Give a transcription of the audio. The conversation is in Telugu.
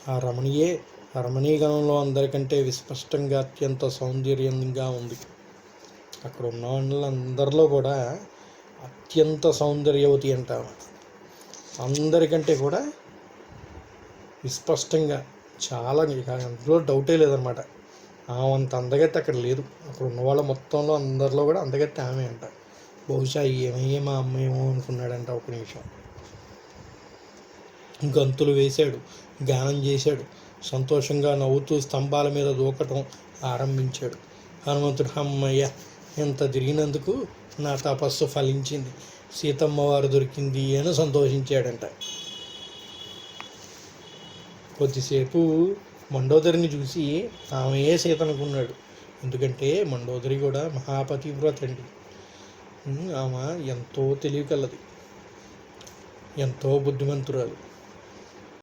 ఆ రమణీగణంలో అందరికంటే విస్పష్టంగా అత్యంత సౌందర్యంగా ఉంది. అక్కడ ఉన్న వాళ్ళందరిలో కూడా అత్యంత సౌందర్యవతి అంటారు. అందరికంటే కూడా విస్పష్టంగా చాలా, అందులో డౌటే లేదనమాట. ఆమె అంత అందగత్తి అక్కడ లేదు. అక్కడ ఉన్నవాళ్ళ మొత్తంలో అందరిలో కూడా అందగత్తి ఆమె అంట. బహుశా ఏమయ్యే మా అమ్మ ఏమో అనుకున్నాడంట ఒక నిమిషం. గంతులు వేశాడు, గానం చేశాడు, సంతోషంగా నవ్వుతూ స్తంభాల మీద దూకటం ఆరంభించాడు. హనుమంతుడు అమ్మయ్య, ఎంత తిరిగినందుకు నా తపస్సు ఫలించింది, సీతమ్మవారు దొరికింది అని సంతోషించాడంట. కొద్దిసేపు మండోదరిని చూసి ఆమెయే సీత అనుకున్నాడు. ఎందుకంటే మండోదరి కూడా మహాపతివ్రత అండి. ఆమె ఎంతో తెలివికలది, ఎంతో బుద్ధిమంతురాలు.